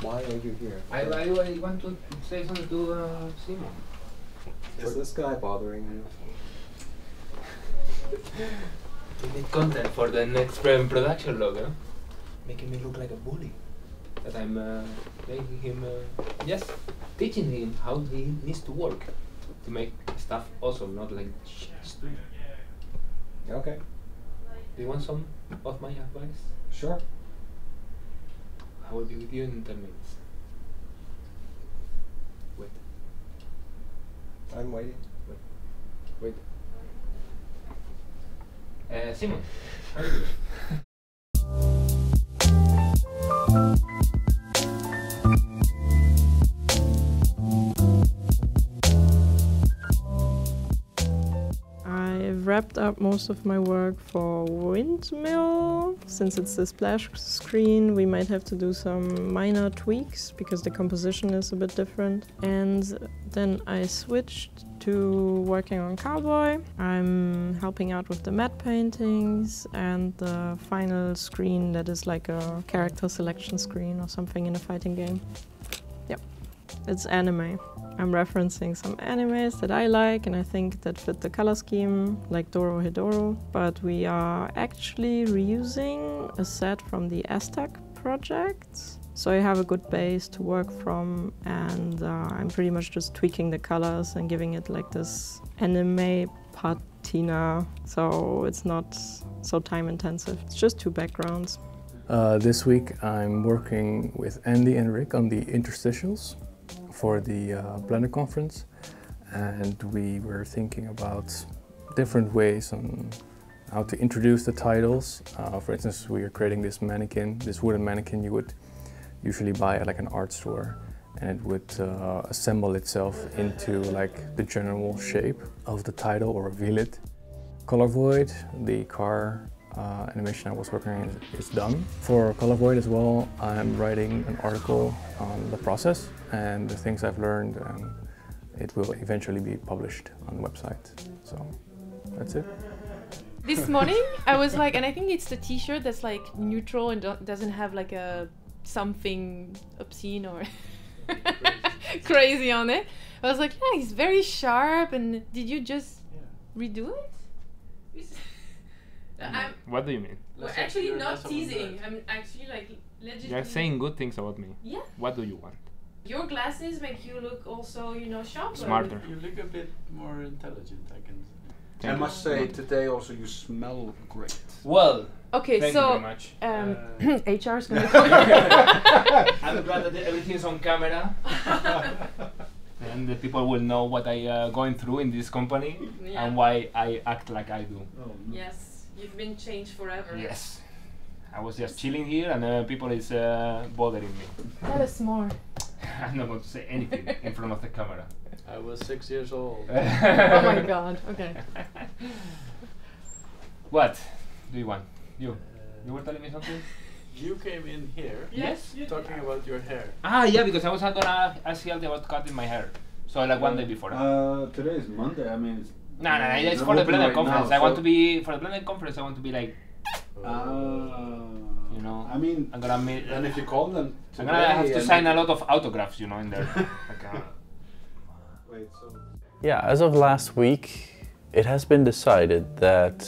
Why are you here? I want to say something to Simon. Is this guy bothering you? We need content for the next production log, huh? Making me look like a bully. That I'm making him, yes, teaching him how he needs to work to make stuff awesome, not like stupid. Okay. Do you want some of my advice? Sure. I will be with you in 10 minutes. Wait. I'm waiting. Wait. Simon, how are you doing? I've wrapped up most of my work for Windmill. Since it's the splash screen, we might have to do some minor tweaks because the composition is a bit different. And then I switched to working on Cowboy. I'm helping out with the matte paintings and the final screen that is like a character selection screen or something in a fighting game. Yep, it's anime. I'm referencing some animes that I like and I think that fit the color scheme, like Dorohedoro. But we are actually reusing a set from the Aztec project. So I have a good base to work from, and I'm pretty much just tweaking the colors and giving it like this anime patina. So it's not so time intensive. It's just two backgrounds. This week I'm working with Andy and Rick on the interstitials for the Blender conference, and we were thinking about different ways on how to introduce the titles. For instance, we are creating this mannequin, this wooden mannequin you would usually buy at like an art store, and it would assemble itself into like the general shape of the title or reveal it. Color Void, the car animation I was working on is done. For Color Void as well, I'm writing an article on the process and the things I've learned, and it will eventually be published on the website. So that's it. This morning I was like, and I think it's the t-shirt that's like neutral and doesn't have like a something obscene or crazy on it. I was like, yeah, it's very sharp. And did you just redo it? What do you mean? We're actually not teasing. I'm actually like legitimately. You're saying good things about me. Yeah. What do you want? Your glasses make you look also, you know, sharper. Smarter. You look a bit more intelligent, I can say. I must say, today also you smell great. Well, Okay, thank so you very much. HR is gonna come. I'm glad that everything's on camera. And the people will know what I going through in this company and why I act like I do. Oh, no. Yes, you've been changed forever. Yes. I was just chilling here and people is bothering me. That is smart. I'm not going to say anything in front of the camera. I was 6 years old. Oh my god, okay. What do you want? You were telling me something? You came in here Yes. talking about your hair. Ah, yeah, because I was gonna ask Hjalti about cutting my hair. So like one day before. Today is Monday. I mean, it's No, it's for the open Blender right conference. now, I want so- to be for the Blender conference. I want to be like, you know. I mean, I'm gonna meet. and if you call them I'm today, gonna have to and sign they- a lot of autographs, you know, in there. Like, Wait, so Yeah, as of last week, it has been decided that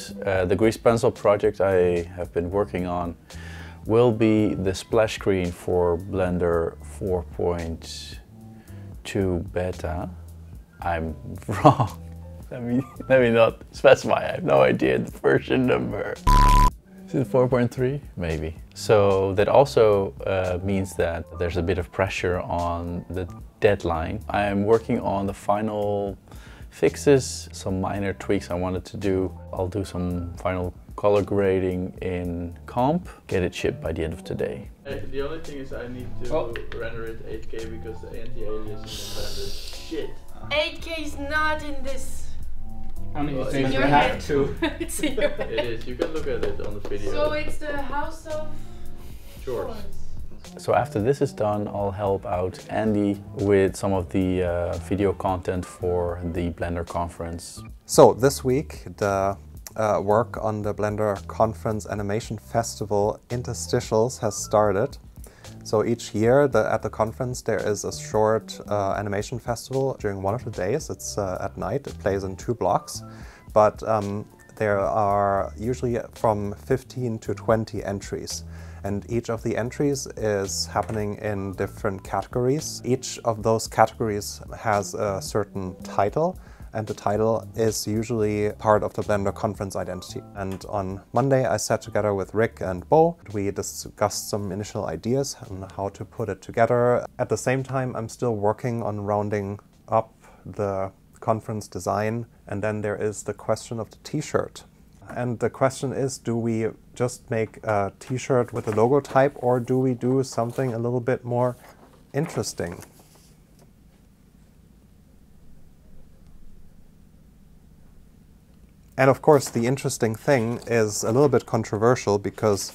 the grease pencil project I have been working on will be the splash screen for Blender 4.2 beta. I'm wrong. Let me not specify. I have no idea the version number. Is it 4.3? Maybe. So that also means that there's a bit of pressure on the deadline. I am working on the final fixes, some minor tweaks I wanted to do. I'll do some final color grading in comp, get it shipped by the end of today. The only thing is I need to render it 8K because the anti-aliasing in Blender is shit. 8K is not in this. I mean, Well, you in say your you head. have to. It's in your head. It is, you can look at it on the video. So it's the House of Chores. So after this is done, I'll help out Andy with some of the video content for the Blender conference. So this week, the work on the Blender Conference Animation Festival Interstitials has started. So each year at the conference there is a short animation festival during one of the days. It's at night. It plays in 2 blocks. But there are usually from 15 to 20 entries. And each of the entries is happening in different categories. Each of those categories has a certain title, and the title is usually part of the Blender conference identity. And on Monday I sat together with Rick and Bo. We discussed some initial ideas on how to put it together. At the same time, I'm still working on rounding up the conference design, and then there is the question of the t-shirt. And the question is, do we just make a t-shirt with a logo type, or do we do something a little bit more interesting? And of course, the interesting thing is a little bit controversial because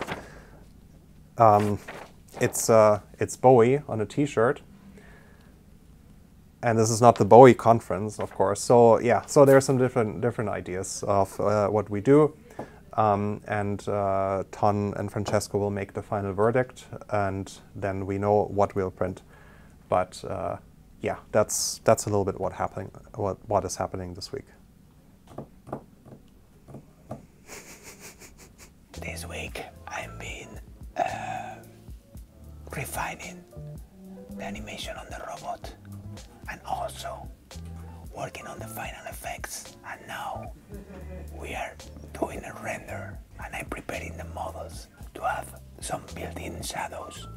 it's Bowie on a t-shirt. And this is not the Bowie conference, of course. So yeah, so there are some different ideas of what we do. And Ton and Francesco will make the final verdict, and then we know what we'll print. But yeah, that's a little bit what is happening this week. This week I've been refining the animation on the robot and also working on the final effects, and now we are doing a render and I'm preparing the models to have some built-in shadows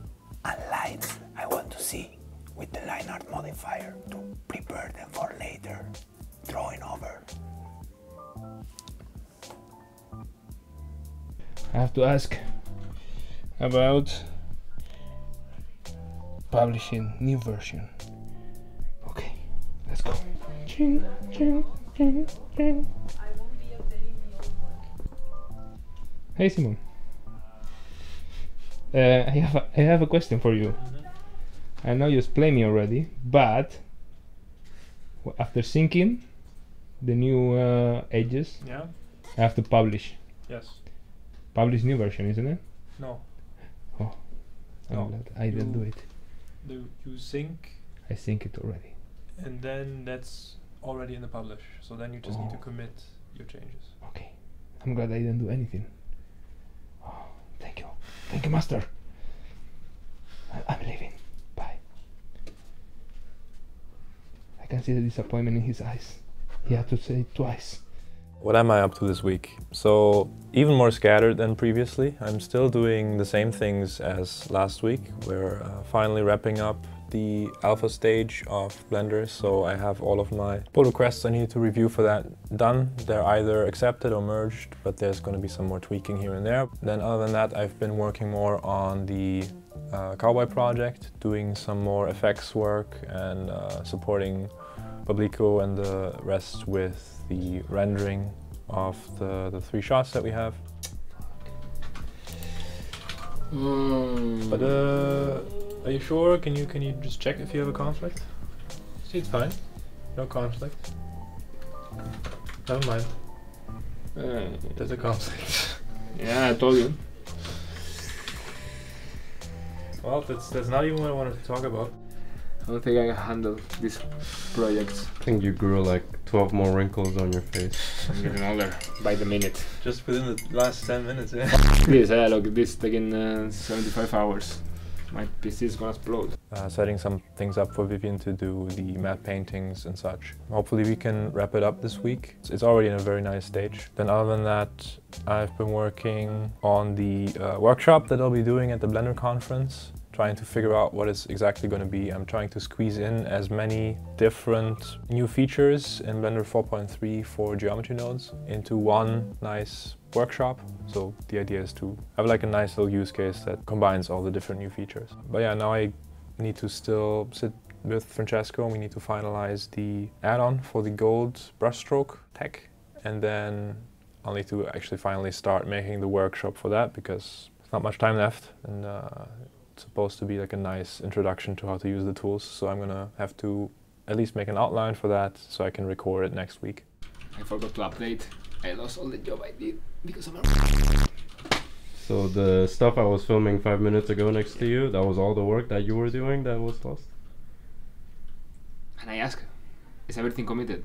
and lights I want to see with the line art modifier to prepare them for later drawing over. I have to ask about publishing new version. Okay, let's go. Ching, ching, ching, ching. Hey Simon, I have a question for you. I know you explained me already, but after syncing the new edges, Yeah. I have to publish. Yes. Publish new version, isn't it? No. Oh, I'm No. glad I didn't do it. You sync, I sync it already. and then that's already in the publish. So then you just need to commit your changes. Okay, I'm glad I didn't do anything. Oh, thank you, master. I'm leaving. Bye. I can see the disappointment in his eyes. He had to say it twice. What am I up to this week? So, even more scattered than previously. I'm still doing the same things as last week. We're finally wrapping up the alpha stage of Blender, so I have all of my pull requests I need to review for that done. They're either accepted or merged, but there's going to be some more tweaking here and there. Then other than that, I've been working more on the Cowboy project, doing some more effects work and supporting Publico and the rest with the rendering of the 3 shots that we have. But are you sure? Can you just check if you have a conflict? See, it's fine. No conflict. Never mind. There's a conflict. Yeah, I told you. Well, that's not even what I wanted to talk about. I don't think I can handle this project. I think you grew like 12 more wrinkles on your face. I'm getting older by the minute. Just within the last 10 minutes, yeah. This, look, this taking 75 hours. My PC is gonna explode. Setting some things up for Vivian to do the matte paintings and such. Hopefully we can wrap it up this week. It's already in a very nice stage. Then other than that, I've been working on the workshop that I'll be doing at the Blender conference, trying to figure out what it's exactly going to be. I'm trying to squeeze in as many different new features in Blender 4.3 for geometry nodes into one nice workshop. So the idea is to have like a nice little use case that combines all the different new features. But yeah, now I need to still sit with Francesco and we need to finalize the add-on for the gold brushstroke tech. And then I'll need to actually finally start making the workshop for that because there's not much time left. And it's supposed to be like a nice introduction to how to use the tools. So I'm gonna have to at least make an outline for that so I can record it next week. I forgot to update. I lost all the job I did because of a... So the stuff I was filming 5 minutes ago next to you, that was all the work that you were doing that was lost? And I asked, is everything committed?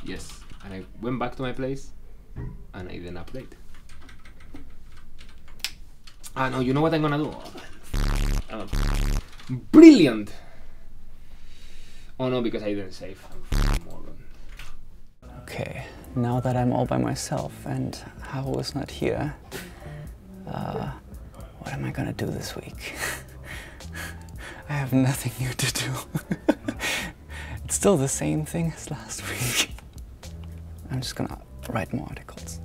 Yes. And I went back to my place and I then update. Ah no, you know what I'm gonna do? Brilliant! Oh no, because I didn't save. I'm moron. Okay, now that I'm all by myself and Haru is not here, what am I gonna do this week? I have nothing new to do. It's still the same thing as last week. I'm just gonna write more articles.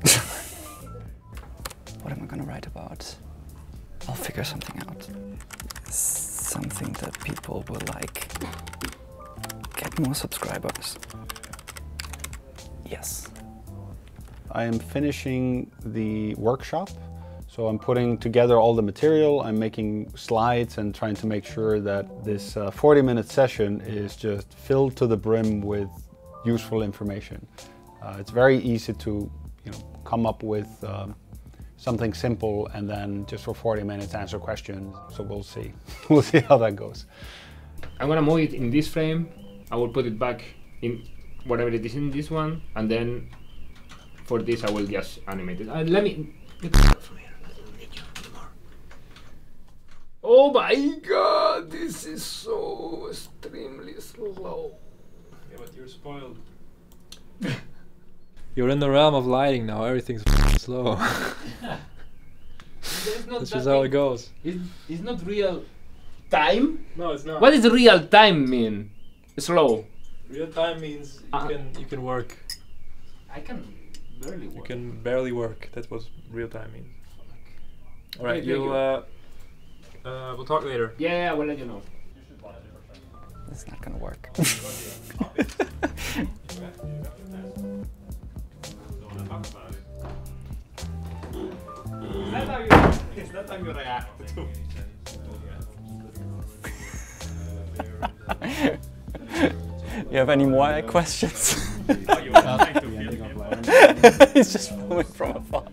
What am I gonna write about? I'll figure something out. Something that people will like. Get more subscribers. Yes. I am finishing the workshop. So I'm putting together all the material, I'm making slides and trying to make sure that this 40-minute session is just filled to the brim with useful information. It's very easy to come up with something simple and then just for 40 minutes answer questions. So we'll see. We'll see how that goes. I'm gonna move it in this frame. I will put it back in whatever it is in this one, and then for this I will just animate it. Let me get out from here. Oh my god, this is so extremely slow. Yeah, but you're spoiled. You're in the realm of lighting now, everything's slow. That's just how it goes. It's not real time? No, it's not. What does real time mean? Slow. Real time means you can work. I can barely work. You can barely work. That's what real time means. Alright, we'll talk later. Yeah, I will let you know. It's not gonna work. It's not how you react to. You have any more questions? He's just filming from afar.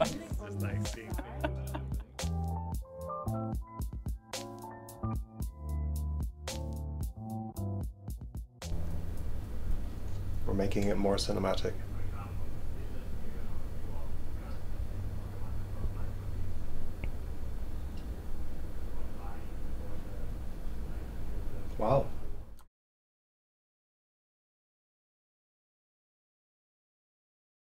We're making it more cinematic. Wow.